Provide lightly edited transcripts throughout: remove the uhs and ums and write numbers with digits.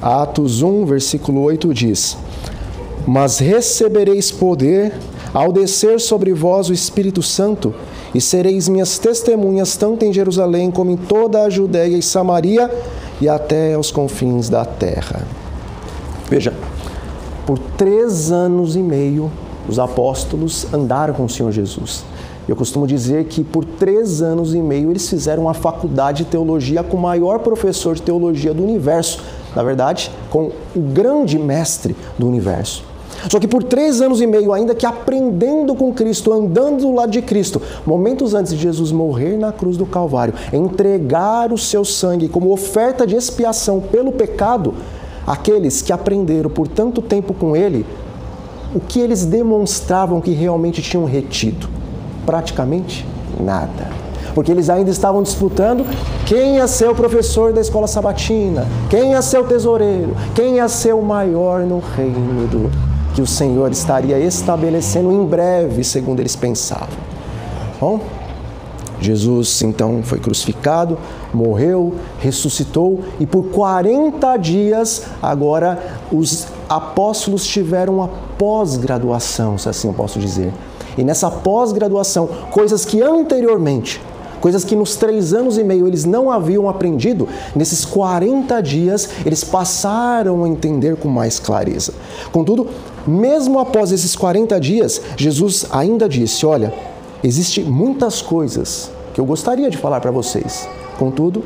Atos 1, versículo 8 diz: Mas recebereis poder ao descer sobre vós o Espírito Santo, e sereis minhas testemunhas tanto em Jerusalém como em toda a Judéia e Samaria e até aos confins da terra. Veja, por 3 anos e meio os apóstolos andaram com o Senhor Jesus. Eu costumo dizer que por 3 anos e meio eles fizeram uma faculdade de teologia com o maior professor de teologia do universo. Na verdade, com o grande mestre do universo. Só que por 3 anos e meio, ainda que aprendendo com Cristo, andando do lado de Cristo, momentos antes de Jesus morrer na cruz do Calvário, entregar o seu sangue como oferta de expiação pelo pecado, aqueles que aprenderam por tanto tempo com Ele, o que eles demonstravam que realmente tinham retido? Praticamente nada. Porque eles ainda estavam disputando quem ia ser o professor da escola sabatina, quem ia ser o tesoureiro, quem ia ser o maior no reino que o Senhor estaria estabelecendo em breve, segundo eles pensavam. Bom, Jesus então foi crucificado, morreu, ressuscitou e por 40 dias agora os apóstolos tiveram uma pós-graduação, se assim eu posso dizer. E nessa pós-graduação, coisas que anteriormente, coisas que nos 3 anos e meio eles não haviam aprendido, nesses 40 dias eles passaram a entender com mais clareza. Contudo, mesmo após esses 40 dias, Jesus ainda disse: olha, existem muitas coisas que eu gostaria de falar para vocês. Contudo,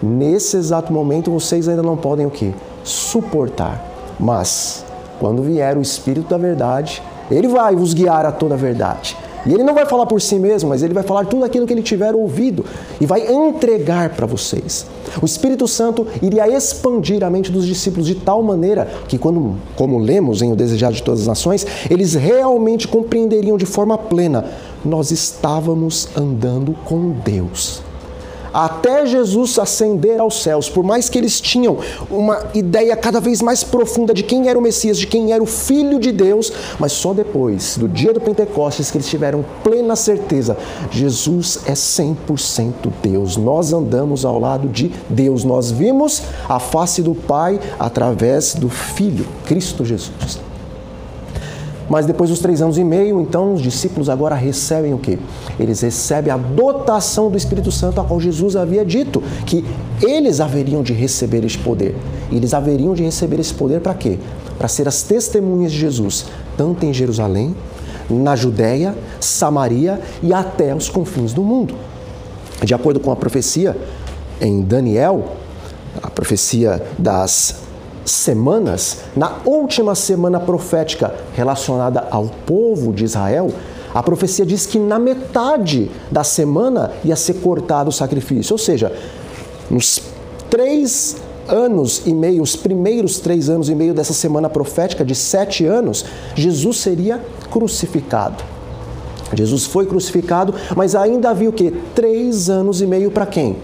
nesse exato momento vocês ainda não podem o quê? Suportar. Mas, quando vier o Espírito da verdade, Ele vai vos guiar a toda a verdade. E Ele não vai falar por si mesmo, mas Ele vai falar tudo aquilo que Ele tiver ouvido e vai entregar para vocês. O Espírito Santo iria expandir a mente dos discípulos de tal maneira que, como lemos em O Desejado de Todas as Nações, eles realmente compreenderiam de forma plena: nós estávamos andando com Deus. Até Jesus ascender aos céus, por mais que eles tinham uma ideia cada vez mais profunda de quem era o Messias, de quem era o Filho de Deus, mas só depois, do dia do Pentecostes, que eles tiveram plena certeza: Jesus é 100% Deus. Nós andamos ao lado de Deus. Nós vimos a face do Pai através do Filho, Cristo Jesus. Mas depois dos 3 anos e meio, então, os discípulos agora recebem o quê? Eles recebem a dotação do Espírito Santo, a qual Jesus havia dito que eles haveriam de receber este poder. E eles haveriam de receber esse poder para quê? Para ser as testemunhas de Jesus, tanto em Jerusalém, na Judéia, Samaria e até os confins do mundo. De acordo com a profecia em Daniel, a profecia das semanas, na última semana profética relacionada ao povo de Israel, a profecia diz que na metade da semana ia ser cortado o sacrifício. Ou seja, nos 3 anos e meio, os primeiros 3 anos e meio dessa semana profética de 7 anos, Jesus seria crucificado. Jesus foi crucificado, mas ainda havia o quê? 3 anos e meio para quem?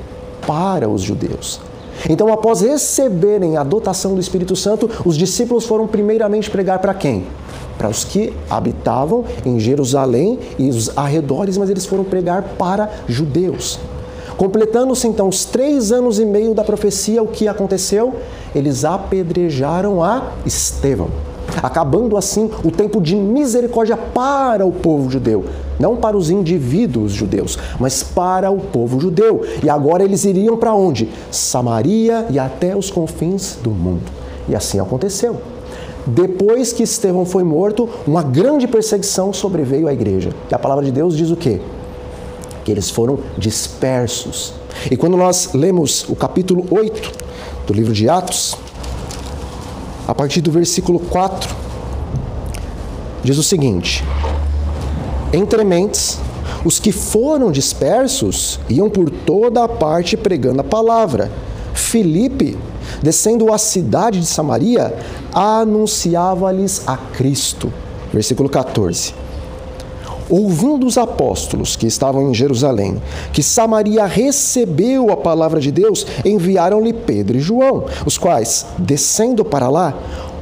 Para os judeus. Então, após receberem a dotação do Espírito Santo, os discípulos foram primeiramente pregar para quem? Para os que habitavam em Jerusalém e os arredores, mas eles foram pregar para judeus. Completando-se então os 3 anos e meio da profecia, o que aconteceu? Eles apedrejaram a Estevão, acabando assim o tempo de misericórdia para o povo judeu. Não para os indivíduos judeus, mas para o povo judeu. E agora eles iriam para onde? Samaria e até os confins do mundo. E assim aconteceu. Depois que Estevão foi morto, uma grande perseguição sobreveio à igreja. E a palavra de Deus diz o quê? Que eles foram dispersos. E quando nós lemos o capítulo 8 do livro de Atos, a partir do versículo 4, diz o seguinte: entre mentes, os que foram dispersos iam por toda a parte pregando a palavra. Filipe, descendo à cidade de Samaria, anunciava-lhes a Cristo. Versículo 14. Ouvindo os apóstolos que estavam em Jerusalém, que Samaria recebeu a palavra de Deus, enviaram-lhe Pedro e João, os quais, descendo para lá,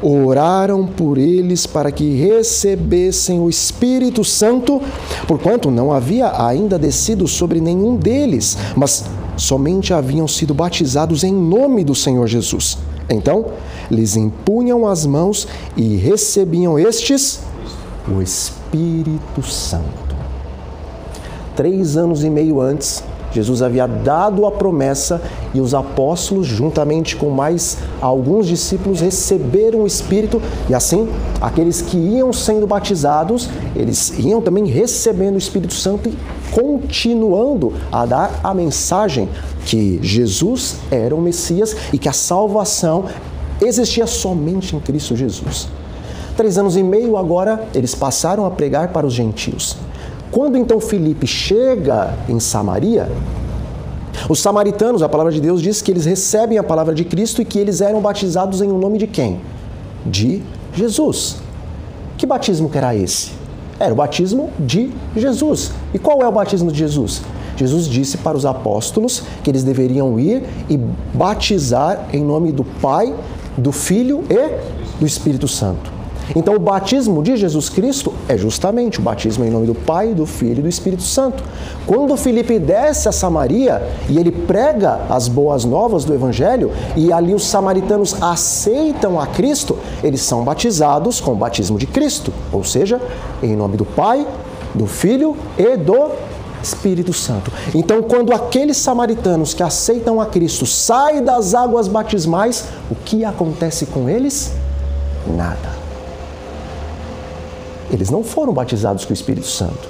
oraram por eles para que recebessem o Espírito Santo, porquanto não havia ainda descido sobre nenhum deles, mas somente haviam sido batizados em nome do Senhor Jesus. Então, lhes impunham as mãos e recebiam estes o Espírito Santo. 3 anos e meio antes, Jesus havia dado a promessa e os apóstolos, juntamente com mais alguns discípulos, receberam o Espírito e assim, aqueles que iam sendo batizados, eles iam também recebendo o Espírito Santo e continuando a dar a mensagem que Jesus era o Messias e que a salvação existia somente em Cristo Jesus. 3 anos e meio agora, eles passaram a pregar para os gentios. Quando então Filipe chega em Samaria, os samaritanos, a palavra de Deus diz que eles recebem a palavra de Cristo e que eles eram batizados em nome de quem? De Jesus. Que batismo que era esse? Era o batismo de Jesus. E qual é o batismo de Jesus? Jesus disse para os apóstolos que eles deveriam ir e batizar em nome do Pai, do Filho e do Espírito Santo. Então, o batismo de Jesus Cristo é justamente o batismo em nome do Pai, do Filho e do Espírito Santo. Quando Filipe desce a Samaria e ele prega as boas novas do Evangelho e ali os samaritanos aceitam a Cristo, eles são batizados com o batismo de Cristo, ou seja, em nome do Pai, do Filho e do Espírito Santo. Então, quando aqueles samaritanos que aceitam a Cristo saem das águas batismais, o que acontece com eles? Nada. Eles não foram batizados com o Espírito Santo,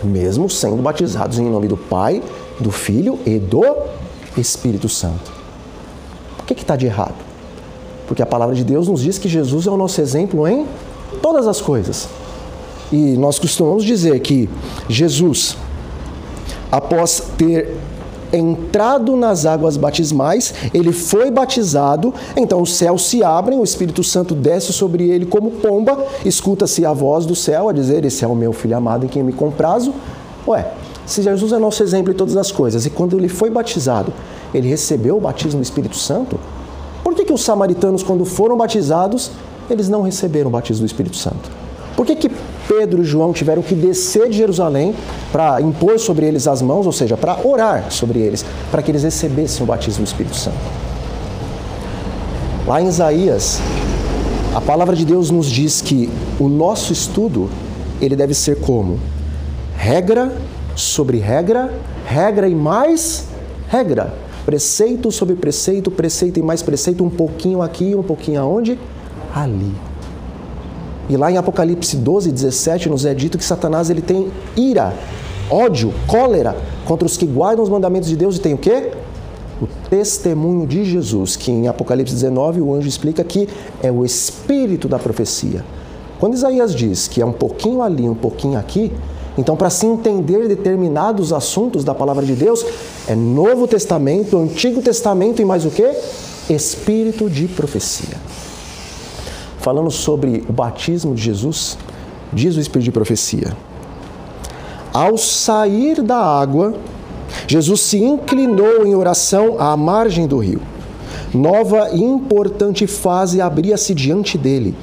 mesmo sendo batizados em nome do Pai, do Filho e do Espírito Santo. O que está de errado? Porque a palavra de Deus nos diz que Jesus é o nosso exemplo em todas as coisas. E nós costumamos dizer que Jesus, após ter entrado nas águas batismais, ele foi batizado, então os céus se abrem, o Espírito Santo desce sobre ele como pomba, escuta-se a voz do céu a dizer: esse é o meu filho amado em quem me comprazo. Se Jesus é nosso exemplo em todas as coisas, e quando ele foi batizado, ele recebeu o batismo do Espírito Santo, por que os samaritanos, quando foram batizados, eles não receberam o batismo do Espírito Santo? Por que Pedro e João tiveram que descer de Jerusalém para impor sobre eles as mãos, ou seja, para orar sobre eles, para que eles recebessem o batismo do Espírito Santo? Lá em Isaías, a palavra de Deus nos diz que o nosso estudo, ele deve ser como? Regra sobre regra, regra e mais regra. Preceito sobre preceito, preceito e mais preceito, um pouquinho aqui, um pouquinho aonde? Ali. E lá em Apocalipse 12, 17, nos é dito que Satanás ele tem ira, ódio, cólera contra os que guardam os mandamentos de Deus e tem o quê? O testemunho de Jesus, que em Apocalipse 19 o anjo explica que é o espírito da profecia. Quando Isaías diz que é um pouquinho ali, um pouquinho aqui, então para se entender determinados assuntos da palavra de Deus, é Novo Testamento, Antigo Testamento e mais o quê? Espírito de profecia. Falando sobre o batismo de Jesus, diz o Espírito de profecia: ao sair da água, Jesus se inclinou em oração à margem do rio. Nova e importante fase abria-se diante dele.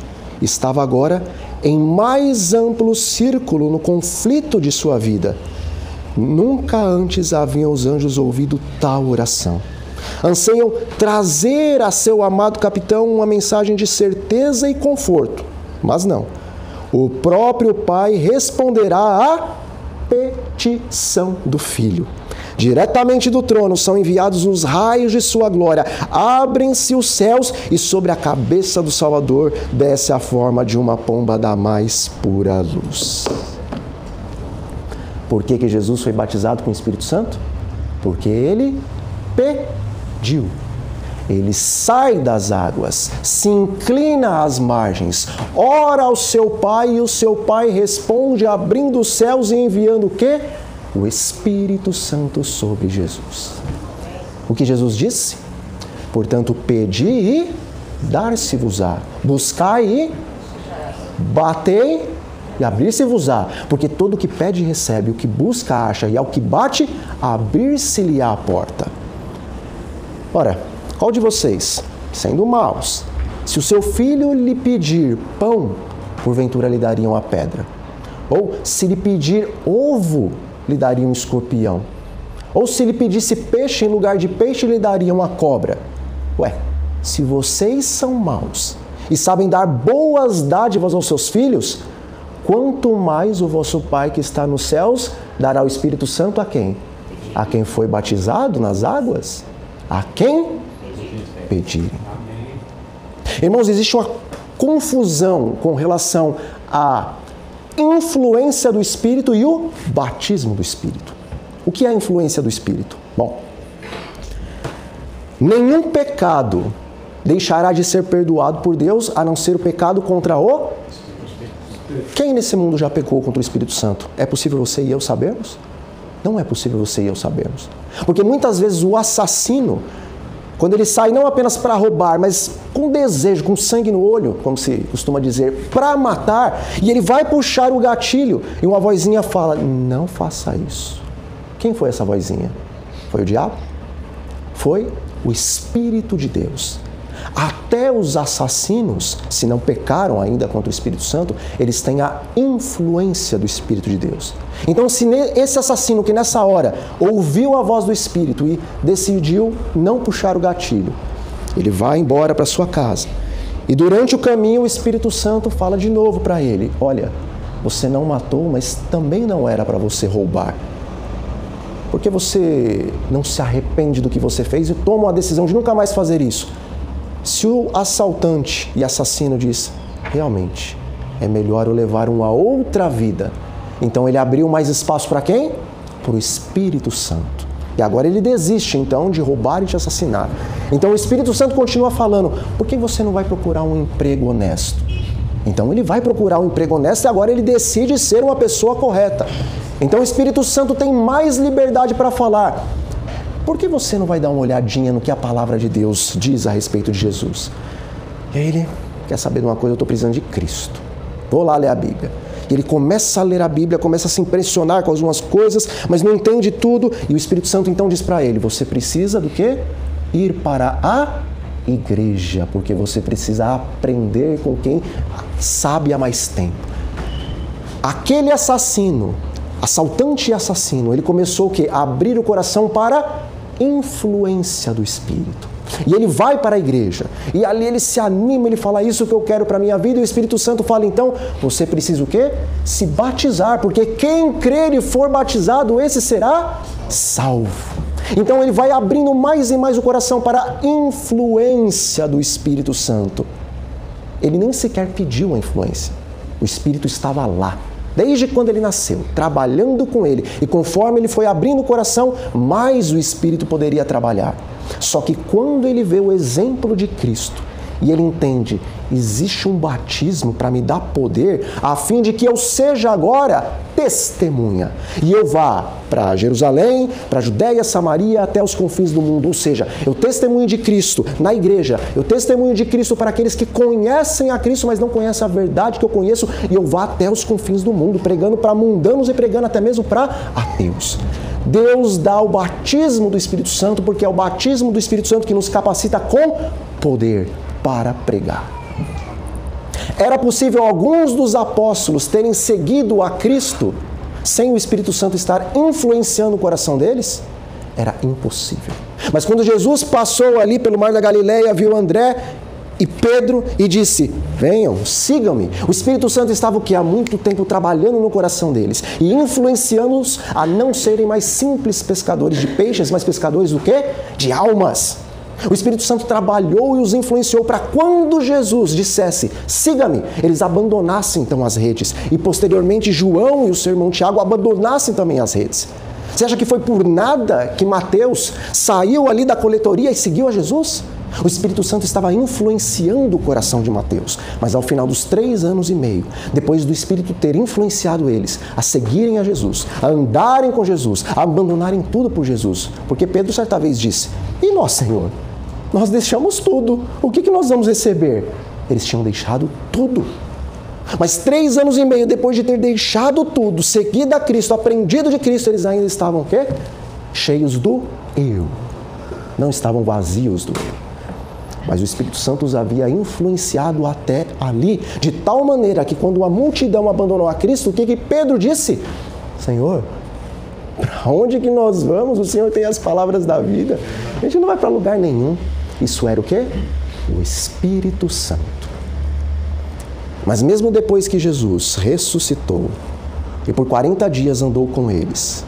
Estava agora em mais amplo círculo no conflito de sua vida. Nunca antes haviam os anjos ouvido tal oração. Anseiam trazer a seu amado capitão uma mensagem de certeza e conforto. Mas não. O próprio Pai responderá à petição do Filho. Diretamente do trono são enviados os raios de sua glória. Abrem-se os céus e sobre a cabeça do Salvador desce a forma de uma pomba da mais pura luz. Por que Jesus foi batizado com o Espírito Santo? Porque ele pediu. Ele sai das águas, se inclina às margens, ora ao seu Pai e o seu Pai responde abrindo os céus e enviando o quê? O Espírito Santo sobre Jesus. O que Jesus disse? Portanto, pedi e dar-se-vos-á. Buscai e batei e abrir-se-vos-á. Porque todo o que pede recebe, o que busca acha, e ao que bate, abrir-se-lhe-á a porta. Ora, qual de vocês, sendo maus, se o seu filho lhe pedir pão, porventura lhe daria uma pedra? Ou se lhe pedir ovo, lhe daria um escorpião? Ou se lhe pedisse peixe em lugar de peixe, lhe daria uma cobra? se vocês são maus e sabem dar boas dádivas aos seus filhos, quanto mais o vosso Pai que está nos céus dará o Espírito Santo a quem? A quem foi batizado nas águas? A quem pedirem. Irmãos, existe uma confusão com relação à influência do Espírito e o batismo do Espírito. O que é a influência do Espírito? Bom, nenhum pecado deixará de ser perdoado por Deus, a não ser o pecado contra o... Quem nesse mundo já pecou contra o Espírito Santo? É possível você e eu sabermos? Não é possível você e eu sabermos. Porque muitas vezes o assassino, quando ele sai não apenas para roubar, mas com desejo, com sangue no olho, como se costuma dizer, para matar, e ele vai puxar o gatilho, e uma vozinha fala, não faça isso. Quem foi essa vozinha? Foi o diabo? Foi o Espírito de Deus. Até os assassinos, se não pecaram ainda contra o Espírito Santo, eles têm a influência do Espírito de Deus. Então, se esse assassino que nessa hora ouviu a voz do Espírito e decidiu não puxar o gatilho, ele vai embora para sua casa. E durante o caminho o Espírito Santo fala de novo para ele, olha, você não matou, mas também não era para você roubar. Porque você não se arrepende do que você fez e toma a decisão de nunca mais fazer isso. Se o assaltante e assassino diz, realmente, é melhor eu levar uma outra vida. Então ele abriu mais espaço para quem? Para o Espírito Santo. E agora ele desiste, então, de roubar e de assassinar. Então o Espírito Santo continua falando, por que você não vai procurar um emprego honesto? Então ele vai procurar um emprego honesto e agora ele decide ser uma pessoa correta. Então o Espírito Santo tem mais liberdade para falar. Por que você não vai dar uma olhadinha no que a palavra de Deus diz a respeito de Jesus? E aí ele quer saber de uma coisa, eu estou precisando de Cristo. Vou lá ler a Bíblia. E ele começa a ler a Bíblia, começa a se impressionar com algumas coisas, mas não entende tudo. E o Espírito Santo então diz para ele, você precisa do quê? Ir para a igreja, porque você precisa aprender com quem sabe há mais tempo. Aquele assaltante e assassino, ele começou o quê? A abrir o coração para influência do Espírito. E ele vai para a igreja. E ali ele se anima, ele fala, isso que eu quero para a minha vida. E o Espírito Santo fala, então, você precisa o quê? Se batizar, porque quem crer e for batizado, esse será salvo. Então ele vai abrindo mais e mais o coração para a influência do Espírito Santo. Ele nem sequer pediu a influência. O Espírito estava lá. Desde quando ele nasceu, trabalhando com ele. E conforme ele foi abrindo o coração, mais o Espírito poderia trabalhar. Só que quando ele vê o exemplo de Cristo, e ele entende, existe um batismo para me dar poder, a fim de que eu seja agora testemunha. E eu vá para Jerusalém, para a Judéia, Samaria, até os confins do mundo. Ou seja, eu testemunho de Cristo na igreja, eu testemunho de Cristo para aqueles que conhecem a Cristo, mas não conhecem a verdade que eu conheço, e eu vá até os confins do mundo, pregando para mundanos e pregando até mesmo para ateus. Deus dá o batismo do Espírito Santo, porque é o batismo do Espírito Santo que nos capacita com poder para pregar. Era possível alguns dos apóstolos terem seguido a Cristo sem o Espírito Santo estar influenciando o coração deles? Era impossível. Mas quando Jesus passou ali pelo Mar da Galileia, viu André e Pedro e disse, venham, sigam-me. O Espírito Santo estava o quê? Há muito tempo trabalhando no coração deles e influenciando-os a não serem mais simples pescadores de peixes, mas pescadores do quê? De almas. O Espírito Santo trabalhou e os influenciou para quando Jesus dissesse, siga-me, eles abandonassem então as redes. E posteriormente João e o seu irmão Tiago abandonassem também as redes. Você acha que foi por nada que Mateus saiu ali da coletoria e seguiu a Jesus? O Espírito Santo estava influenciando o coração de Mateus. Mas ao final dos 3 anos e meio, depois do Espírito ter influenciado eles a seguirem a Jesus, a andarem com Jesus, a abandonarem tudo por Jesus. Porque Pedro certa vez disse, e nós, Senhor? Nós deixamos tudo. O que nós vamos receber? Eles tinham deixado tudo. Mas 3 anos e meio depois de ter deixado tudo, seguido a Cristo, aprendido de Cristo, eles ainda estavam o quê? Cheios do eu. Não estavam vazios do eu. Mas o Espírito Santo os havia influenciado até ali, de tal maneira que quando a multidão abandonou a Cristo, o que Pedro disse? Senhor, para onde que nós vamos? O Senhor tem as palavras da vida. A gente não vai para lugar nenhum. Isso era o quê? O Espírito Santo. Mas mesmo depois que Jesus ressuscitou e por 40 dias andou com eles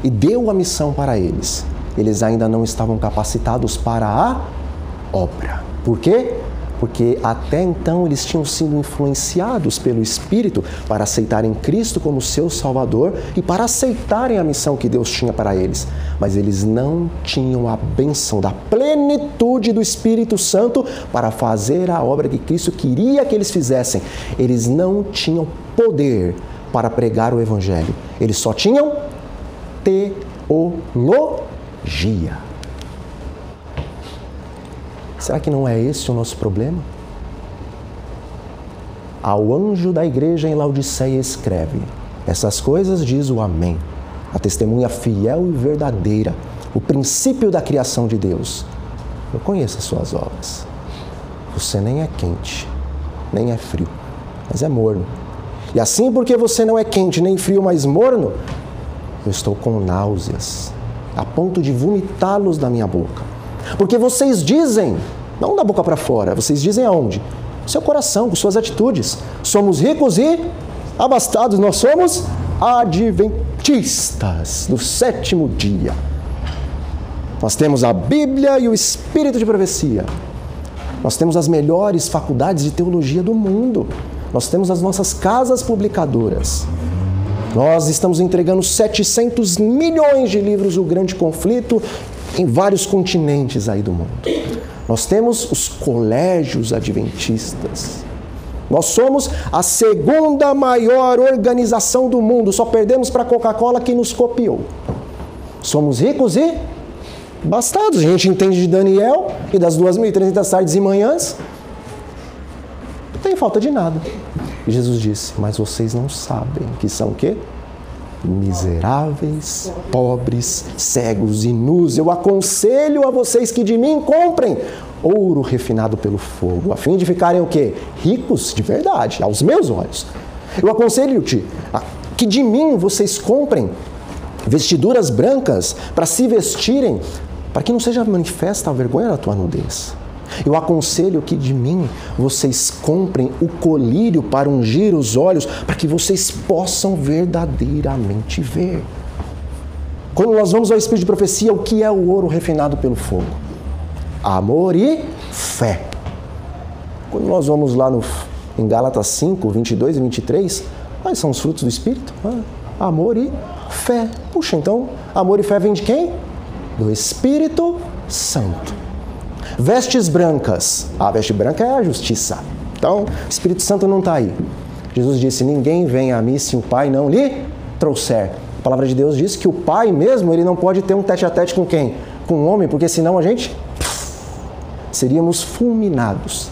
e deu a missão para eles, eles ainda não estavam capacitados para a obra. Por quê? Porque até então eles tinham sido influenciados pelo Espírito para aceitarem Cristo como seu Salvador e para aceitarem a missão que Deus tinha para eles. Mas eles não tinham a bênção da plenitude do Espírito Santo para fazer a obra que Cristo queria que eles fizessem. Eles não tinham poder para pregar o Evangelho. Eles só tinham teologia. Será que não é esse o nosso problema? Ao anjo da igreja em Laodiceia escreve: essas coisas diz o Amém, a testemunha fiel e verdadeira, o princípio da criação de Deus. Eu conheço as suas obras. Você nem é quente, nem é frio, mas é morno. E assim, porque você não é quente nem frio, mas morno, eu estou com náuseas, a ponto de vomitá-los da minha boca. Porque vocês dizem, não da boca para fora, vocês dizem aonde? No seu coração, com suas atitudes. Somos ricos e abastados, nós somos adventistas do sétimo dia. Nós temos a Bíblia e o Espírito de profecia. Nós temos as melhores faculdades de teologia do mundo. Nós temos as nossas casas publicadoras. Nós estamos entregando 700 milhões de livros, O Grande Conflito, em vários continentes aí do mundo. Nós temos os colégios adventistas. Nós somos a segunda maior organização do mundo. Só perdemos para a Coca-Cola que nos copiou. Somos ricos e bastados. A gente entende de Daniel e das 2.300 tardes e manhãs. Não tem falta de nada. E Jesus disse: mas vocês não sabem que são o quê? Miseráveis, pobres, cegos e nus. Eu aconselho a vocês que de mim comprem ouro refinado pelo fogo, a fim de ficarem o quê? Ricos de verdade, aos meus olhos. Eu aconselho-te que de mim vocês comprem vestiduras brancas para se vestirem, para que não seja manifesta a vergonha da tua nudez. Eu aconselho que de mim vocês comprem o colírio para ungir os olhos, para que vocês possam verdadeiramente ver. Quando nós vamos ao Espírito de profecia, o que é o ouro refinado pelo fogo? Amor e fé. Quando nós vamos lá em Gálatas 5, 22 e 23, quais são os frutos do Espírito? Amor e fé. Puxa, então, amor e fé vem de quem? Do Espírito Santo. Vestes brancas. A veste branca é a justiça. Então, o Espírito Santo não está aí. Jesus disse: ninguém vem a mim se o Pai não lhe trouxer. A palavra de Deus diz que o Pai mesmo, ele não pode ter um tete-a-tete com quem? Com o homem, porque senão a gente seríamos fulminados.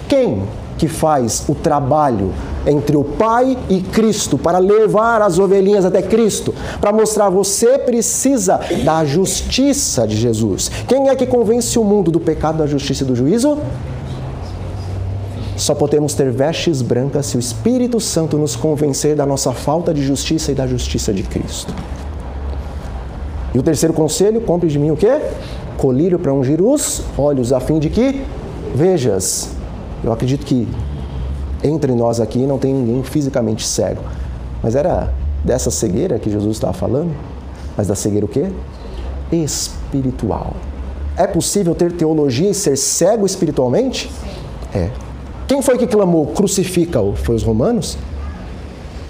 Quem que faz o trabalho entre o Pai e Cristo para levar as ovelhinhas até Cristo? Para mostrar, você precisa da justiça de Jesus. Quem é que convence o mundo do pecado, da justiça e do juízo? Só podemos ter vestes brancas se o Espírito Santo nos convencer da nossa falta de justiça e da justiça de Cristo. E o terceiro conselho: compre de mim o quê? Colírio para ungir os olhos, a fim de que vejas. Eu acredito que entre nós aqui não tem ninguém fisicamente cego. Mas era dessa cegueira que Jesus estava falando? Mas da cegueira o quê? Espiritual. É possível ter teologia e ser cego espiritualmente? É. Quem foi que clamou, crucifica-o? Foi os romanos?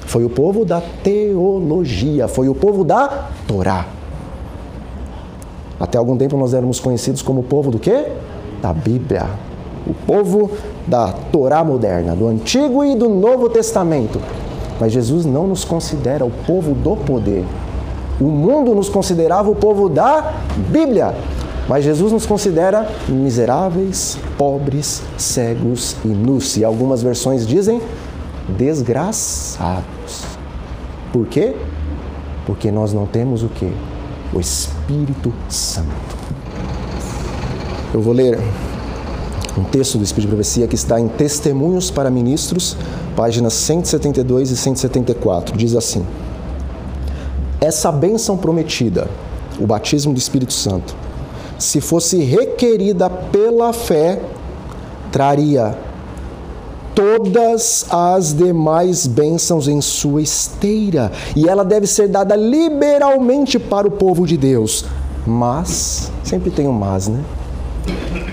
Foi o povo da teologia, foi o povo da Torá. Até algum tempo nós éramos conhecidos como o povo do quê? Da Bíblia. O povo da Torá moderna, do Antigo e do Novo Testamento. Mas Jesus não nos considera o povo do poder. O mundo nos considerava o povo da Bíblia. Mas Jesus nos considera miseráveis, pobres, cegos e nus. E algumas versões dizem desgraçados. Por quê? Porque nós não temos o quê? O Espírito Santo. Eu vou ler um texto do Espírito de Profecia que está em Testemunhos para Ministros, páginas 172 e 174. Diz assim: essa bênção prometida, o batismo do Espírito Santo, se fosse requerida pela fé, traria todas as demais bênçãos em sua esteira, e ela deve ser dada liberalmente para o povo de Deus. Mas, sempre tem um mas, né?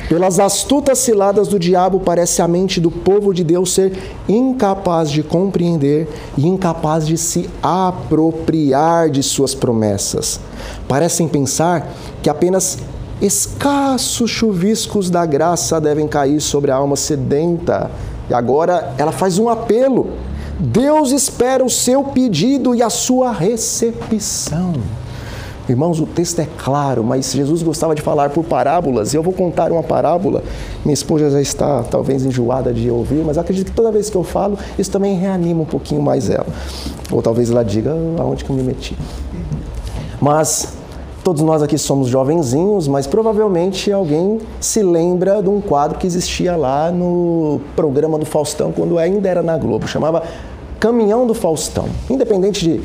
Pelas astutas ciladas do diabo, parece a mente do povo de Deus ser incapaz de compreender e incapaz de se apropriar de suas promessas. Parecem pensar que apenas escassos chuviscos da graça devem cair sobre a alma sedenta. E agora ela faz um apelo. Deus espera o seu pedido e a sua recepção. Irmãos, o texto é claro, mas Jesus gostava de falar por parábolas, e eu vou contar uma parábola. Minha esposa já está talvez enjoada de ouvir, mas eu acredito que toda vez que eu falo, isso também reanima um pouquinho mais ela. Ou talvez ela diga, aonde que eu me meti? Mas todos nós aqui somos jovenzinhos, mas provavelmente alguém se lembra de um quadro que existia lá no programa do Faustão, quando ainda era na Globo, chamava Caminhão do Faustão. Independente de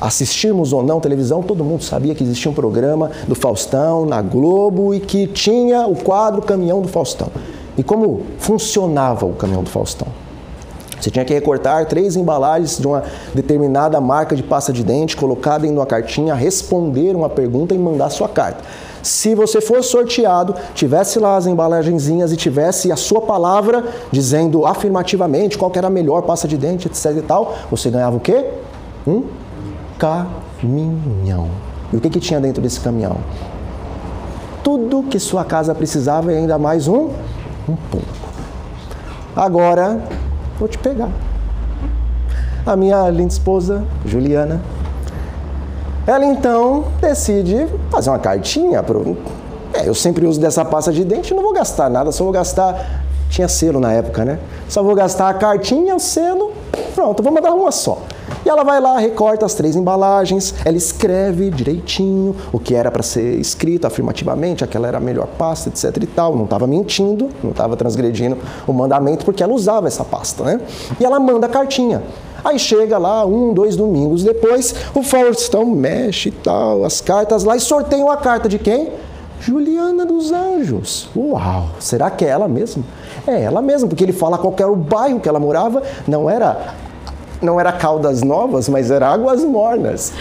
assistirmos ou não televisão, todo mundo sabia que existia um programa do Faustão na Globo e que tinha o quadro Caminhão do Faustão. E como funcionava o Caminhão do Faustão? Você tinha que recortar 3 embalagens de uma determinada marca de pasta de dente, colocar dentro de uma cartinha, responder uma pergunta e mandar sua carta. Se você for sorteado, tivesse lá as embalagenzinhas e tivesse a sua palavra dizendo afirmativamente qual que era a melhor pasta de dente, etc e tal, você ganhava o quê? Um caminhão. E o que tinha dentro desse caminhão? Tudo que sua casa precisava e ainda mais um pouco. Agora, vou te pegar. A minha linda esposa, Juliana, ela então decide fazer uma cartinha. Eu sempre uso dessa pasta de dente, não vou gastar nada, só vou gastar... Tinha selo na época, né? Só vou gastar a cartinha, o selo, pronto, vou mandar uma só. E ela vai lá, recorta as 3 embalagens, ela escreve direitinho o que era para ser escrito afirmativamente, aquela era a melhor pasta, etc e tal. Não estava mentindo, não estava transgredindo o mandamento, porque ela usava essa pasta, né? E ela manda a cartinha. Aí chega lá, 1, 2 domingos depois, o Faustão mexe e tal, as cartas lá, e sorteia a carta de quem? Juliana dos Anjos. Uau! Será que é ela mesma? É ela mesma, porque ele fala qual era o bairro que ela morava, não era Caldas Novas, mas era Águas Mornas.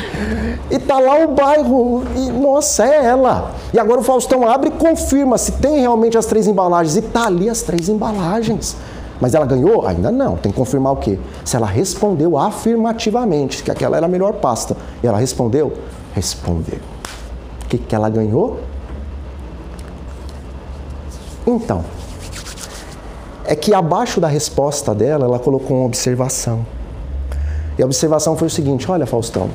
E tá lá o bairro, e nossa, é ela. E agora o Faustão abre e confirma se tem realmente as 3 embalagens, e tá ali as 3 embalagens. Mas ela ganhou? Ainda não. Tem que confirmar o quê? Se ela respondeu afirmativamente que aquela era a melhor pasta. E ela respondeu? Respondeu. O que ela ganhou? Então, é que abaixo da resposta dela, ela colocou uma observação. E a observação foi o seguinte: olha, Faustão,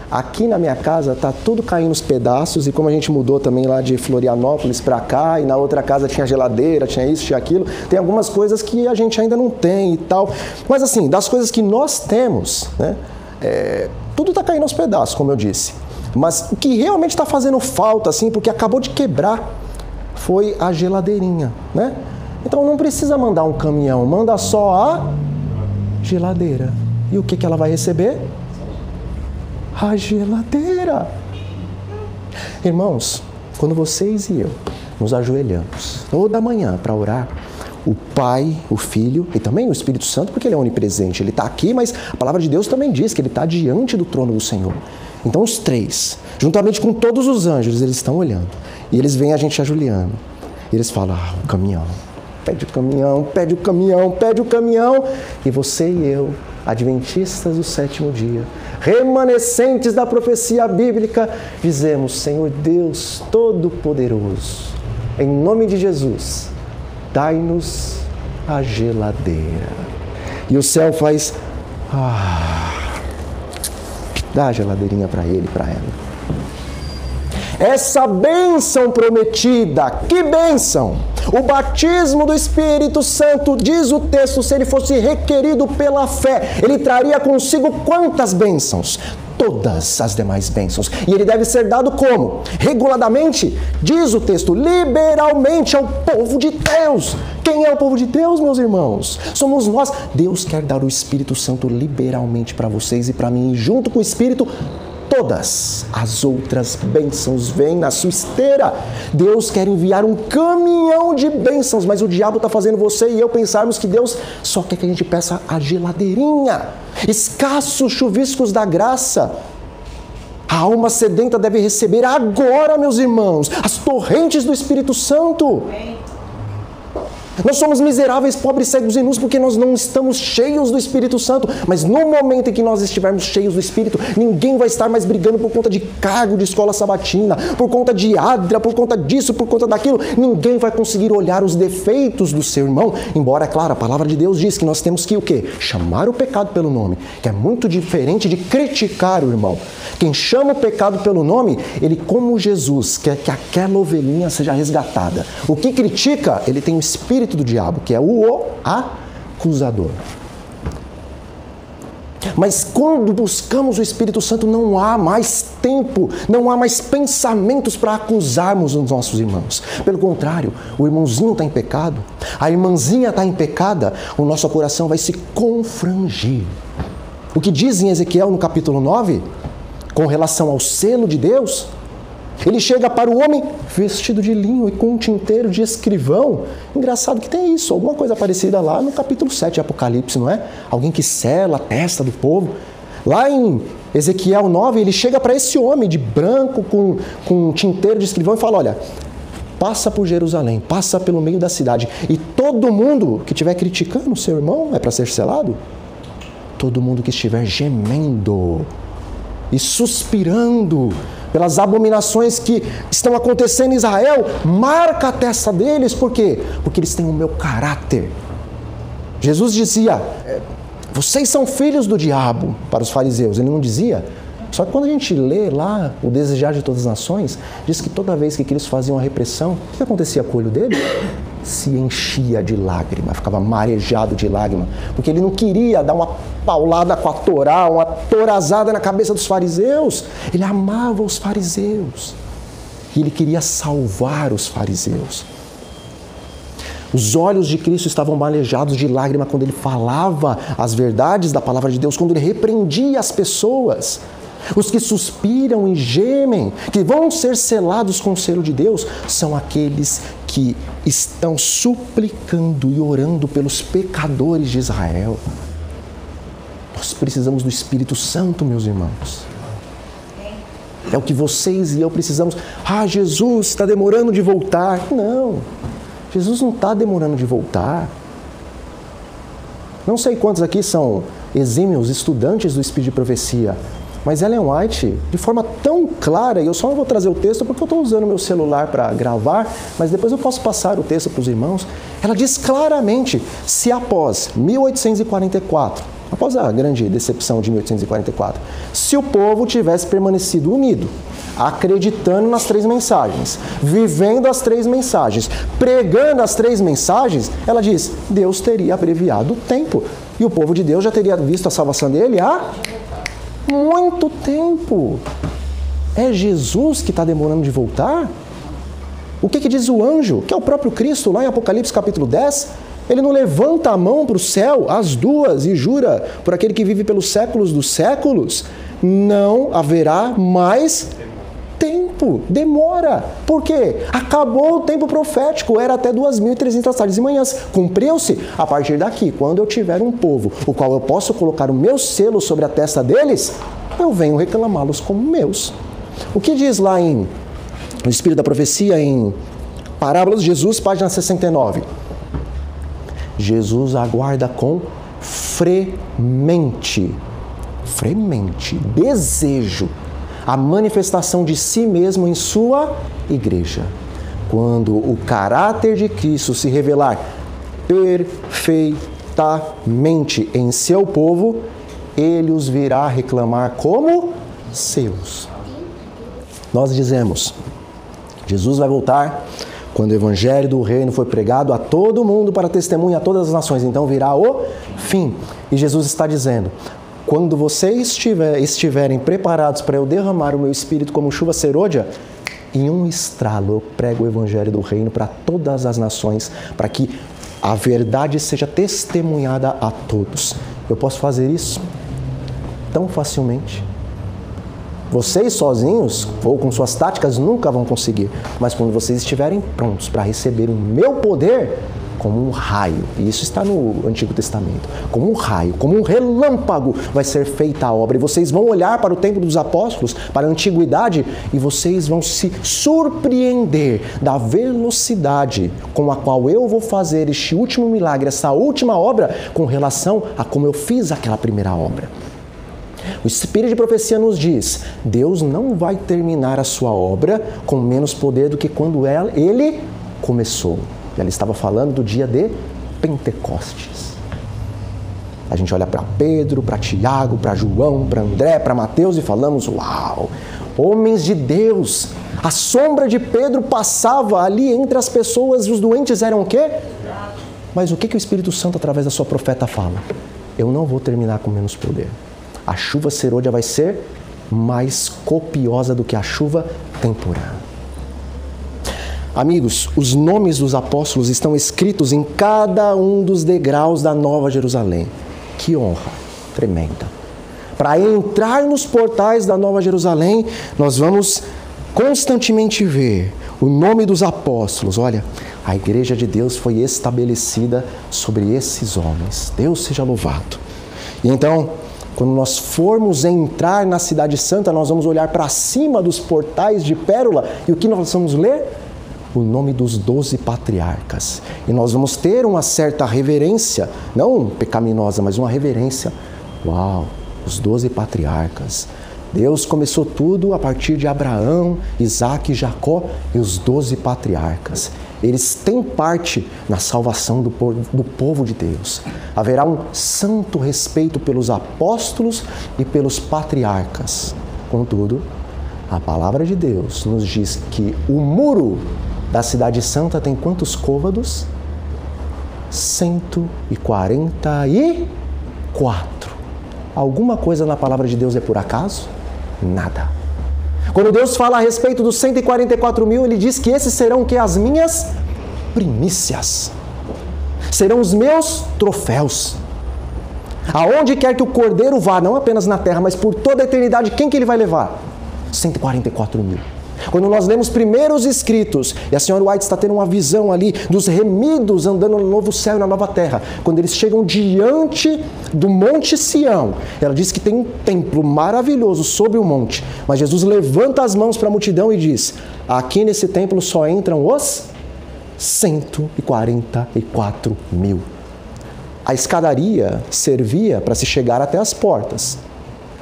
aqui na minha casa tá tudo caindo nos pedaços, e como a gente mudou também lá de Florianópolis para cá, e na outra casa tinha geladeira, tinha isso, tinha aquilo, tem algumas coisas que a gente ainda não tem e tal. Mas assim, das coisas que nós temos, né, tudo tá caindo aos pedaços, como eu disse. Mas o que realmente está fazendo falta, assim, porque acabou de quebrar, foi a geladeirinha, né? Então não precisa mandar um caminhão, manda só a geladeira. E o que ela vai receber? A geladeira. Irmãos, quando vocês e eu nos ajoelhamos toda manhã para orar, o Pai, o Filho e também o Espírito Santo, porque Ele é onipresente, Ele está aqui, mas a palavra de Deus também diz que Ele está diante do trono do Senhor. Então os 3, juntamente com todos os anjos, eles estão olhando. E eles veem a gente ajoelhando. E eles falam, o caminhão. Pede o caminhão, pede o caminhão, pede o caminhão. E você e eu, adventistas do 7º dia, remanescentes da profecia bíblica, dizemos, Senhor Deus Todo-Poderoso, em nome de Jesus, dai-nos a geladeira. E o céu faz, dá a geladeirinha para ele, para ela. Essa bênção prometida, que bênção! O batismo do Espírito Santo, diz o texto, se ele fosse requerido pela fé, ele traria consigo quantas bênçãos? Todas as demais bênçãos. E ele deve ser dado como? Reguladamente, diz o texto, liberalmente ao povo de Deus. Quem é o povo de Deus, meus irmãos? Somos nós. Deus quer dar o Espírito Santo liberalmente para vocês e para mim, e junto com o Espírito, todas as outras bênçãos vêm na sua esteira. Deus quer enviar um caminhão de bênçãos, mas o diabo está fazendo você e eu pensarmos que Deus só quer que a gente peça a geladeirinha, escassos chuviscos da graça. A alma sedenta deve receber agora, meus irmãos, as torrentes do Espírito Santo. Nós somos miseráveis, pobres, cegos e nus porque nós não estamos cheios do Espírito Santo. Mas no momento em que nós estivermos cheios do Espírito, ninguém vai estar mais brigando por conta de cargo de escola sabatina, por conta de adra, por conta disso, por conta daquilo. Ninguém vai conseguir olhar os defeitos do seu irmão. Embora, é claro, a palavra de Deus diz que nós temos que o quê? Chamar o pecado pelo nome, que é muito diferente de criticar o irmão. Quem chama o pecado pelo nome, ele, como Jesus, quer que aquela ovelhinha seja resgatada. O que critica, ele tem o espírito do diabo, que é o acusador. Mas quando buscamos o Espírito Santo, não há mais tempo, não há mais pensamentos para acusarmos os nossos irmãos. Pelo contrário, o irmãozinho está em pecado, a irmãzinha está em pecado, o nosso coração vai se confrangir. O que diz em Ezequiel no capítulo 9, com relação ao selo de Deus, ele chega para o homem vestido de linho e com um tinteiro de escrivão. Engraçado que tem isso, alguma coisa parecida lá no capítulo 7 de Apocalipse, não é? Alguém que sela a testa do povo. Lá em Ezequiel 9, ele chega para esse homem de branco com um tinteiro de escrivão e fala, olha, passa por Jerusalém, passa pelo meio da cidade e todo mundo que estiver criticando o seu irmão é para ser selado. Todo mundo que estiver gemendo e suspirando pelas abominações que estão acontecendo em Israel, marca a testa deles. Por quê? Porque eles têm o meu caráter. Jesus dizia, vocês são filhos do diabo, para os fariseus. Ele não dizia. Só que quando a gente lê lá o Desejar de Todas as Nações, diz que toda vez que eles faziam a repressão, o que acontecia com o olho dele? Se enchia de lágrima, ficava marejado de lágrima, porque ele não queria dar uma paulada com a Torá, uma torazada na cabeça dos fariseus. Ele amava os fariseus e ele queria salvar os fariseus. Os olhos de Cristo estavam marejados de lágrima quando ele falava as verdades da palavra de Deus, quando ele repreendia as pessoas. Os que suspiram e gemem, que vão ser selados com o selo de Deus, são aqueles que estão suplicando e orando pelos pecadores de Israel. Nós precisamos do Espírito Santo, meus irmãos. É o que vocês e eu precisamos. Ah, Jesus está demorando de voltar. Não, Jesus não está demorando de voltar. Não sei quantos aqui são exímios estudantes do Espírito de Profecia, mas Ellen White, de forma tão clara, e eu só não vou trazer o texto porque eu estou usando meu celular para gravar, mas depois eu posso passar o texto para os irmãos. Ela diz claramente, se após 1844, após a grande decepção de 1844, se o povo tivesse permanecido unido, acreditando nas 3 mensagens, vivendo as 3 mensagens, pregando as 3 mensagens, ela diz, Deus teria abreviado o tempo, e o povo de Deus já teria visto a salvação dele há muito tempo. É Jesus que está demorando de voltar? O que diz o anjo? Que é o próprio Cristo, lá em Apocalipse capítulo 10. Ele não levanta a mão para o céu, as duas, e jura por aquele que vive pelos séculos dos séculos, não haverá mais tempo. Demora. Por quê? Acabou o tempo profético, era até 2.300 tardes e manhãs. Cumpriu-se a partir daqui. Quando eu tiver um povo, o qual eu posso colocar o meu selo sobre a testa deles, eu venho reclamá-los como meus. O que diz lá no Espírito da Profecia, em Parábolas de Jesus, página 69? Jesus aguarda com fremente, desejo, a manifestação de si mesmo em sua igreja. Quando o caráter de Cristo se revelar perfeitamente em seu povo, ele os virá reclamar como seus. Nós dizemos, Jesus vai voltar quando o evangelho do reino foi pregado a todo mundo para testemunha a todas as nações, então virá o fim. E Jesus está dizendo, quando vocês estiverem preparados para eu derramar o meu espírito como chuva serôdia, em um estralo eu prego o evangelho do reino para todas as nações, para que a verdade seja testemunhada a todos. Eu posso fazer isso tão facilmente. Vocês sozinhos, ou com suas táticas, nunca vão conseguir. Mas quando vocês estiverem prontos para receber o meu poder, como um raio, e isso está no Antigo Testamento, como um raio, como um relâmpago, vai ser feita a obra. E vocês vão olhar para o tempo dos apóstolos, para a antiguidade, e vocês vão se surpreender da velocidade com a qual eu vou fazer este último milagre, essa última obra, com relação a como eu fiz aquela primeira obra. O Espírito de Profecia nos diz, Deus não vai terminar a sua obra com menos poder do que quando ele começou. Ela estava falando do dia de Pentecostes. A gente olha para Pedro, para Tiago, para João, para André, para Mateus e falamos, uau, homens de Deus. A sombra de Pedro passava ali entre as pessoas e os doentes eram o quê? Mas o que o Espírito Santo, através da sua profeta, fala? Eu não vou terminar com menos poder. A chuva serôdia vai ser mais copiosa do que a chuva temporã. Amigos, os nomes dos apóstolos estão escritos em cada um dos degraus da Nova Jerusalém. Que honra tremenda. Para entrar nos portais da Nova Jerusalém, nós vamos constantemente ver o nome dos apóstolos. Olha, a igreja de Deus foi estabelecida sobre esses homens. Deus seja louvado. E então, quando nós formos entrar na Cidade Santa, nós vamos olhar para cima dos portais de pérola e o que nós vamos ler? O nome dos 12 patriarcas. E nós vamos ter uma certa reverência, não pecaminosa, mas uma reverência. Uau, os 12 patriarcas. Deus começou tudo a partir de Abraão, Isaac e Jacó e os 12 patriarcas. Eles têm parte na salvação do povo de Deus. Haverá um santo respeito pelos apóstolos e pelos patriarcas. Contudo, a palavra de Deus nos diz que o muro da Cidade Santa tem quantos côvados? 144. Alguma coisa na palavra de Deus é por acaso? Nada. Quando Deus fala a respeito dos 144 mil, Ele diz que esses serão o que? As minhas primícias. Serão os meus troféus. Aonde quer que o Cordeiro vá, não apenas na terra, mas por toda a eternidade, quem que Ele vai levar? 144 mil. Quando nós lemos primeiros escritos, e a senhora White está tendo uma visão ali dos remidos andando no novo céu e na nova terra, quando eles chegam diante do Monte Sião, ela diz que tem um templo maravilhoso sobre o monte, mas Jesus levanta as mãos para a multidão e diz, aqui nesse templo só entram os 144 mil. A escadaria servia para se chegar até as portas.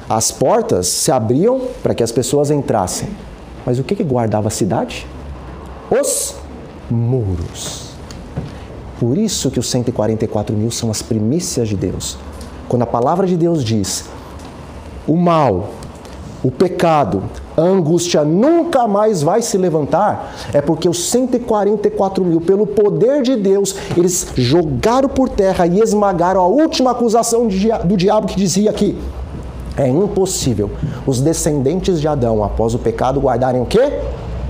As portas se abriam para que as pessoas entrassem. Mas o que guardava a cidade? Os muros. Por isso que os 144 mil são as primícias de Deus. Quando a palavra de Deus diz, o mal, o pecado, a angústia nunca mais vai se levantar, é porque os 144 mil, pelo poder de Deus, eles jogaram por terra e esmagaram a última acusação do diabo que dizia que é impossível os descendentes de Adão, após o pecado, guardarem o quê?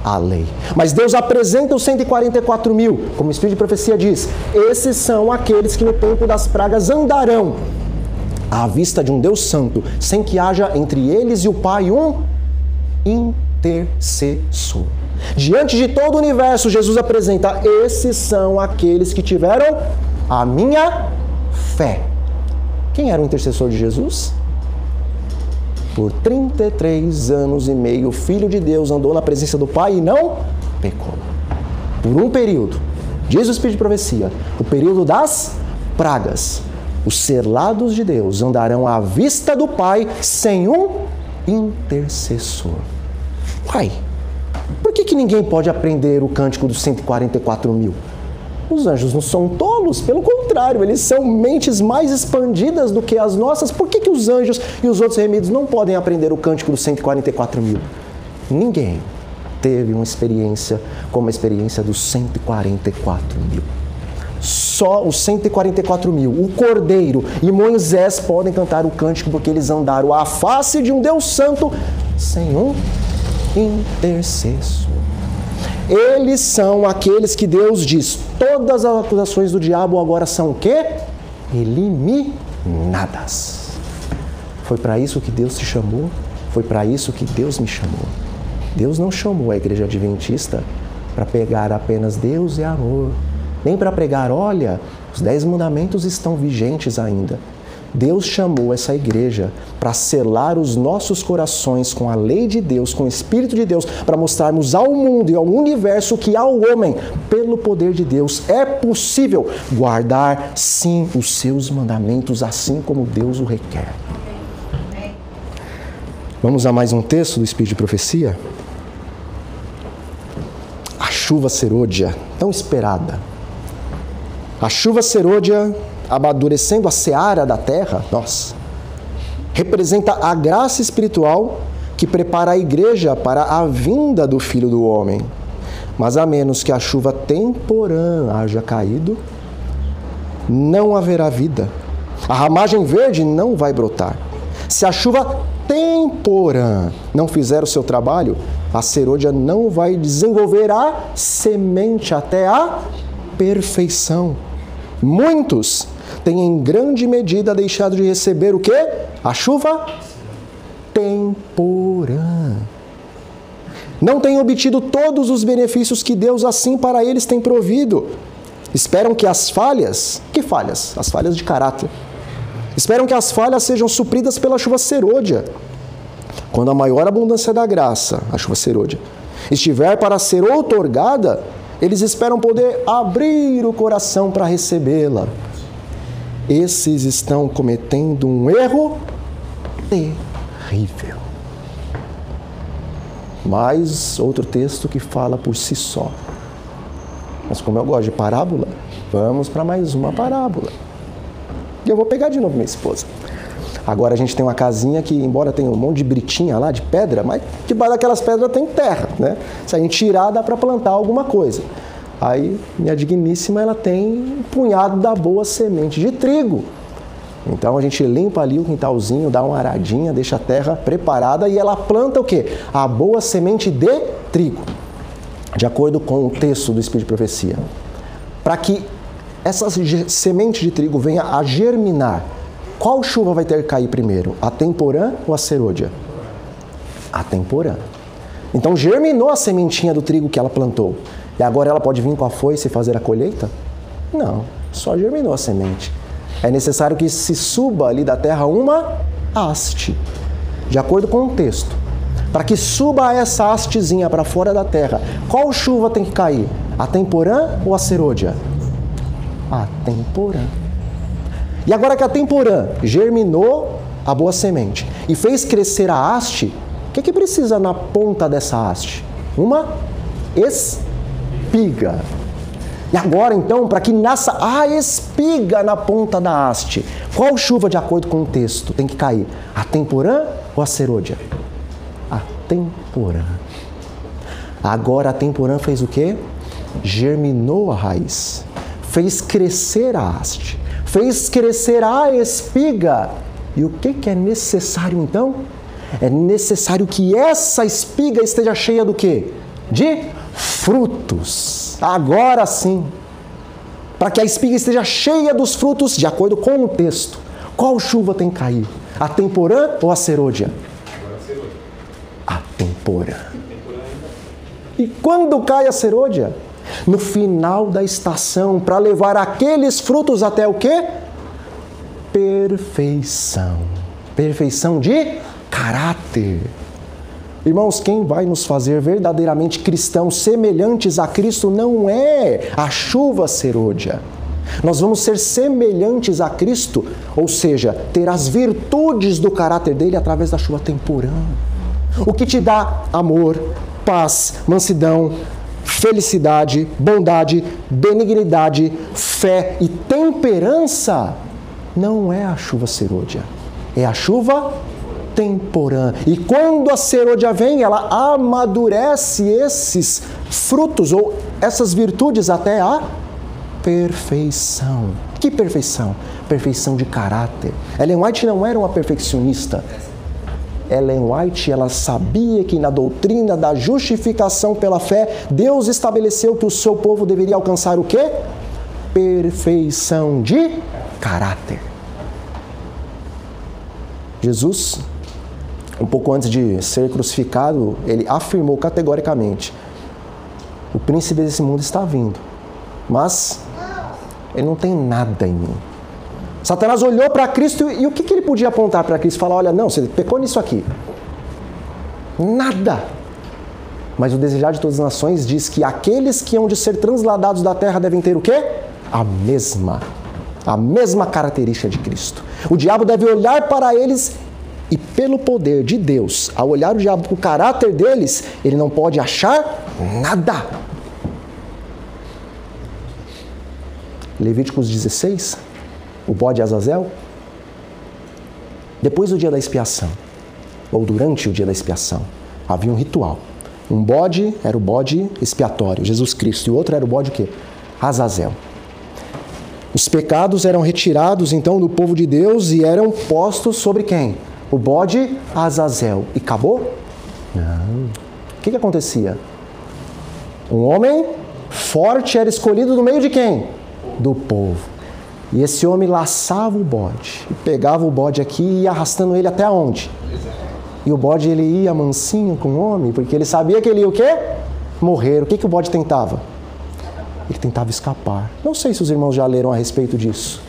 A lei. Mas Deus apresenta os 144 mil, como o Espírito de Profecia diz, esses são aqueles que no tempo das pragas andarão à vista de um Deus santo, sem que haja entre eles e o Pai um intercessor. Diante de todo o universo, Jesus apresenta, esses são aqueles que tiveram a minha fé. Quem era o intercessor de Jesus? Por 33 anos e meio, o Filho de Deus andou na presença do Pai e não pecou. Por um período, diz o Espírito de Profecia, o período das pragas, os selados de Deus andarão à vista do Pai sem um intercessor. Uai, por que ninguém pode aprender o cântico dos 144 mil? Os anjos não são tolos, pelo contrário, eles são mentes mais expandidas do que as nossas. Por que os anjos e os outros remidos não podem aprender o cântico dos 144 mil? Ninguém teve uma experiência como a experiência dos 144 mil. Só os 144 mil, o Cordeiro e Moisés podem cantar o cântico porque eles andaram à face de um Deus Santo sem um intercessor. Eles são aqueles que Deus diz, todas as acusações do diabo agora são o quê? Eliminadas. Foi para isso que Deus te chamou Foi para isso que Deus me chamou. Deus não chamou a igreja adventista para pregar apenas Deus é amor, nem para pregar, olha, os 10 mandamentos estão vigentes ainda. Deus chamou essa igreja para selar os nossos corações com a lei de Deus, com o Espírito de Deus, para mostrarmos ao mundo e ao universo que ao homem, pelo poder de Deus, é possível guardar, sim, os seus mandamentos, assim como Deus o requer. Vamos a mais um texto do Espírito de Profecia? A chuva serôdia, tão esperada. A chuva serôdia, amadurecendo a seara da terra, representa a graça espiritual que prepara a igreja para a vinda do Filho do Homem. Mas a menos que a chuva temporã haja caído, não haverá vida. A ramagem verde não vai brotar. Se a chuva temporã não fizer o seu trabalho, a serôdia não vai desenvolver a semente até a perfeição. Muitos têm em grande medida deixado de receber o quê? A chuva temporã. Não têm obtido todos os benefícios que Deus assim para eles tem provido. Esperam que as falhas... Que falhas? As falhas de caráter. Esperam que as falhas sejam supridas pela chuva serôdia. Quando a maior abundância da graça, a chuva serôdia, estiver para ser outorgada, eles esperam poder abrir o coração para recebê-la. Esses estão cometendo um erro terrível. Mais outro texto que fala por si só. Mas como eu gosto de parábola, vamos para mais uma parábola. E eu vou pegar de novo minha esposa. Agora a gente tem uma casinha que, embora tenha um monte de britinha lá, de pedra, mas debaixo daquelas pedras tem terra, né? Se a gente tirar, dá para plantar alguma coisa. Aí, minha digníssima, ela tem um punhado da boa semente de trigo. Então a gente limpa ali o quintalzinho, dá uma aradinha, deixa a terra preparada e ela planta o quê? A boa semente de trigo. De acordo com o texto do Espírito de Profecia. Para que essa semente de trigo venha a germinar, qual chuva vai ter que cair primeiro? A temporã ou a serôdia? A temporã. Então germinou a sementinha do trigo que ela plantou. E agora ela pode vir com a foice e fazer a colheita? Não, só germinou a semente. É necessário que se suba ali da terra uma haste. De acordo com o texto. Para que suba essa hastezinha para fora da terra, qual chuva tem que cair? A temporã ou a serôdia? A temporã. E agora que a temporã germinou a boa semente e fez crescer a haste, o que precisa na ponta dessa haste? Uma espiga. E agora, então, para que nasça a espiga na ponta da haste, qual chuva, de acordo com o texto, tem que cair? A temporã ou a serôdia? A temporã. Agora a temporã fez o quê? Germinou a raiz. Fez crescer a haste. Fez crescer a espiga. E o que é necessário, então? É necessário que essa espiga esteja cheia do quê? De frutos. Agora sim. Para que a espiga esteja cheia dos frutos, de acordo com o texto. Qual chuva tem que cair? A temporã ou a serôdia? A temporã. E quando cai a serôdia? No final da estação, para levar aqueles frutos até o quê? Perfeição. Perfeição de caráter. Irmãos, quem vai nos fazer verdadeiramente cristãos semelhantes a Cristo não é a chuva serôdia. Nós vamos ser semelhantes a Cristo, ou seja, ter as virtudes do caráter dele através da chuva temporã. O que te dá amor, paz, mansidão, felicidade, bondade, benignidade, fé e temperança não é a chuva serôdia, é a chuva temporã. E quando a serôdia vem, ela amadurece esses frutos ou essas virtudes até a perfeição. Que perfeição? Perfeição de caráter. Ellen White não era uma perfeccionista. Ellen White, ela sabia que na doutrina da justificação pela fé, Deus estabeleceu que o seu povo deveria alcançar o quê? Perfeição de caráter. Jesus um pouco antes de ser crucificado, ele afirmou categoricamente: o príncipe desse mundo está vindo, mas ele não tem nada em mim. Satanás olhou para Cristo e o que ele podia apontar para Cristo? Falar: olha, não, você pecou nisso aqui. Nada. Mas o desejar de todas as nações diz que aqueles que hão de ser transladados da terra devem ter o quê? A mesma característica de Cristo. O diabo deve olhar para eles e, pelo poder de Deus, ao olhar o diabo para o caráter deles, ele não pode achar nada. Levíticos 16, o bode Azazel. Depois do dia da expiação, ou durante o dia da expiação, havia um ritual. Um bode era o bode expiatório, Jesus Cristo, e o outro era o bode o quê? Azazel. Os pecados eram retirados então do povo de Deus e eram postos sobre quem? O bode Azazel. E acabou? Não. O que acontecia? Um homem forte era escolhido do meio de quem? Do povo. E esse homem laçava o bode, e pegava o bode aqui e ia arrastando ele até onde? E o bode ele ia mansinho com o homem, porque ele sabia que ele ia o quê? Morrer. O que o bode tentava? Ele tentava escapar. Não sei se os irmãos já leram a respeito disso.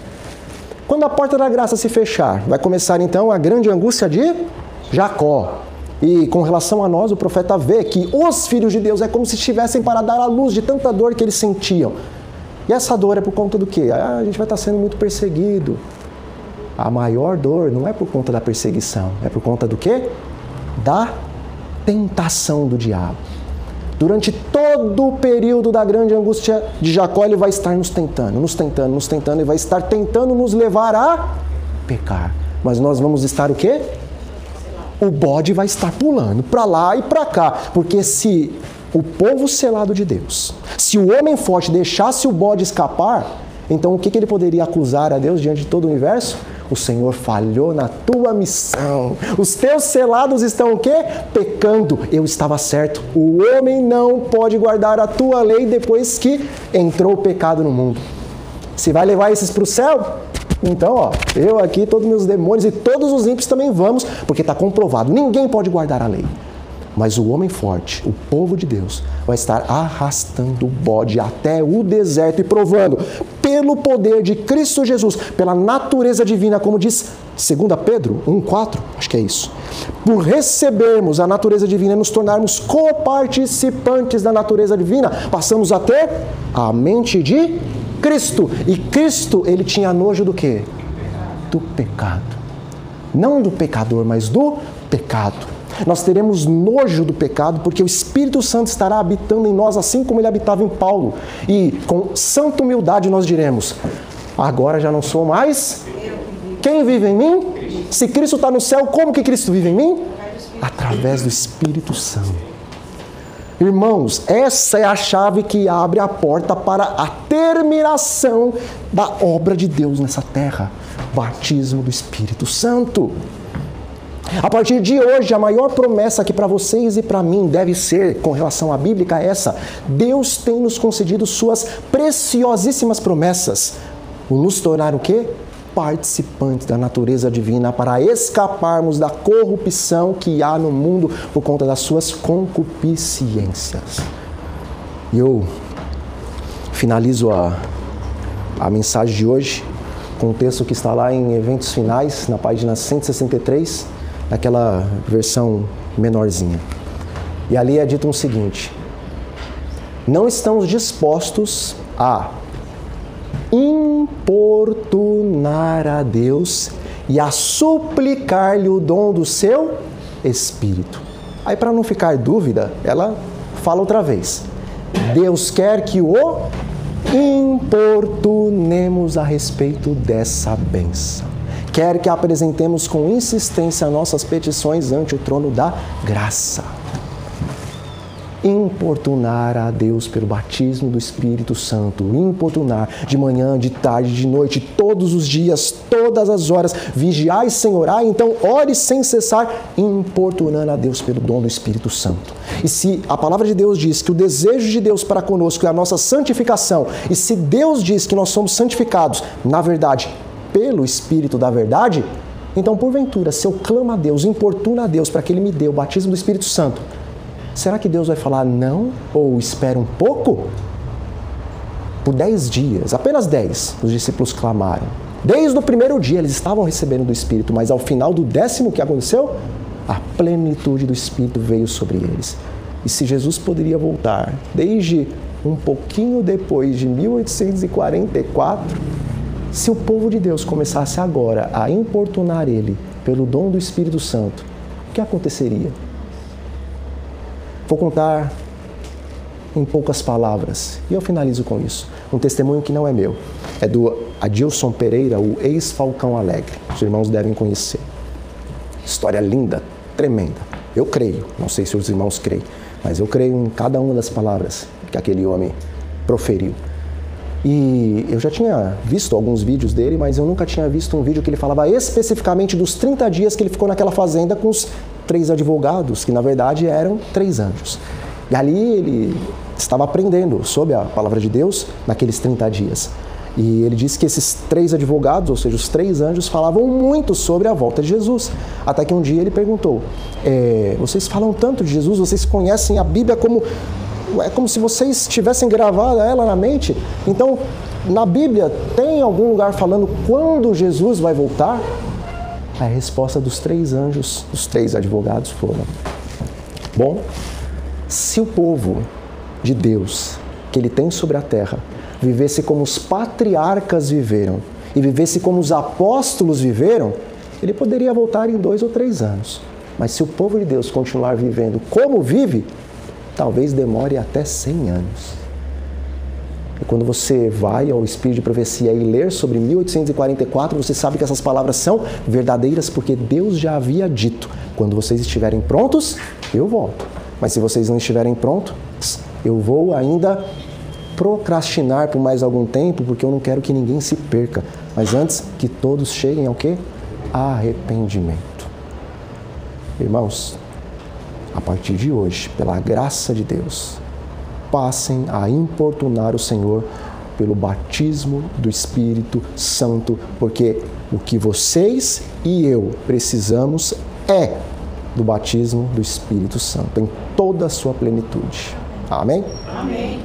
Quando a porta da graça se fechar, vai começar então a grande angústia de Jacó. E com relação a nós, o profeta vê que os filhos de Deus é como se estivessem para dar à luz de tanta dor que eles sentiam. E essa dor é por conta do quê? A gente vai estar sendo muito perseguido. A maior dor não é por conta da perseguição, é por conta do quê? Da tentação do diabo. Durante todo o período da grande angústia de Jacó, ele vai estar nos tentando, e vai estar tentando nos levar a pecar. Mas nós vamos estar o quê? O bode vai estar pulando para lá e para cá, porque se o povo selado de Deus, se o homem forte deixasse o bode escapar, então o que ele poderia acusar a Deus diante de todo o universo? O Senhor falhou na tua missão. Os teus selados estão o quê? Pecando. Eu estava certo. O homem não pode guardar a tua lei depois que entrou o pecado no mundo. Se vai levar esses para o céu? Então, ó, eu aqui, todos meus demônios e todos os ímpios também vamos, porque está comprovado. Ninguém pode guardar a lei. Mas o homem forte, o povo de Deus, vai estar arrastando o bode até o deserto e provando, pelo poder de Cristo Jesus, pela natureza divina, como diz 2 Pedro 1,4, acho que é isso. Por recebermos a natureza divina e nos tornarmos coparticipantes da natureza divina, passamos a ter a mente de Cristo. E Cristo, ele tinha nojo do quê? Do pecado. Não do pecador, mas do pecado. Nós teremos nojo do pecado porque o Espírito Santo estará habitando em nós assim como ele habitava em Paulo. E com santa humildade nós diremos: agora já não sou mais. Quem vive em mim? Se Cristo está no céu, como que Cristo vive em mim? Através do Espírito Santo. Irmãos, essa é a chave que abre a porta para a terminação da obra de Deus nessa terra. Batismo do Espírito Santo. A partir de hoje, a maior promessa que para vocês e para mim deve ser, com relação à Bíblia, é essa: Deus tem nos concedido suas preciosíssimas promessas. O nos tornar o quê? Participantes da natureza divina, para escaparmos da corrupção que há no mundo por conta das suas concupiscências. E eu finalizo a mensagem de hoje com um texto que está lá em Eventos Finais, na página 163, naquela versão menorzinha. E ali é dito o seguinte: não estamos dispostos a importunar a Deus e a suplicar-lhe o dom do seu Espírito. Aí, para não ficar dúvida, ela fala outra vez: Deus quer que o importunemos a respeito dessa bênção. Quer que apresentemos com insistência nossas petições ante o trono da graça. Importunar a Deus pelo batismo do Espírito Santo. Importunar de manhã, de tarde, de noite, todos os dias, todas as horas. Vigiai sem orar, então ore sem cessar, importunando a Deus pelo dom do Espírito Santo. E se a palavra de Deus diz que o desejo de Deus para conosco é a nossa santificação, e se Deus diz que nós somos santificados, na verdade, pelo Espírito da verdade, Então, porventura, se eu clamo a Deus, importuno a Deus para que Ele me dê o batismo do Espírito Santo, será que Deus vai falar não ou espera um pouco? Por 10 dias, apenas 10, os discípulos clamaram. Desde o primeiro dia eles estavam recebendo do Espírito, mas ao final do 10º, o que aconteceu? A plenitude do Espírito veio sobre eles. E se Jesus poderia voltar desde um pouquinho depois de 1844, se o povo de Deus começasse agora a importunar Ele pelo dom do Espírito Santo, o que aconteceria? Vou contar em poucas palavras, e eu finalizo com isso. Um testemunho que não é meu, é do Adilson Pereira, o ex-Falcão Alegre. Os irmãos devem conhecer. História linda, tremenda. Eu creio, não sei se os irmãos creem, mas eu creio em cada uma das palavras que aquele homem proferiu. E eu já tinha visto alguns vídeos dele, mas eu nunca tinha visto um vídeo que ele falava especificamente dos 30 dias que ele ficou naquela fazenda com os 3 advogados, que na verdade eram 3 anjos. E ali ele estava aprendendo sobre a palavra de Deus naqueles 30 dias. E ele disse que esses 3 advogados, ou seja, os 3 anjos, falavam muito sobre a volta de Jesus. Até que um dia ele perguntou, vocês falam tanto de Jesus, vocês conhecem a Bíblia como... É como se vocês tivessem gravado ela na mente. Então, na Bíblia, tem algum lugar falando quando Jesus vai voltar? A resposta dos 3 anjos, dos 3 advogados foram: bom, se o povo de Deus, que Ele tem sobre a terra, vivesse como os patriarcas viveram e vivesse como os apóstolos viveram, Ele poderia voltar em 2 ou 3 anos. Mas se o povo de Deus continuar vivendo como vive, talvez demore até 100 anos. E quando você vai ao Espírito de Profecia e ler sobre 1844, você sabe que essas palavras são verdadeiras porque Deus já havia dito: quando vocês estiverem prontos, eu volto. Mas se vocês não estiverem prontos, eu vou ainda procrastinar por mais algum tempo, porque eu não quero que ninguém se perca. Mas antes que todos cheguem ao quê? Arrependimento. Irmãos, a partir de hoje, pela graça de Deus, passem a importunar o Senhor pelo batismo do Espírito Santo, porque o que vocês e eu precisamos é do batismo do Espírito Santo, em toda a sua plenitude. Amém? Amém.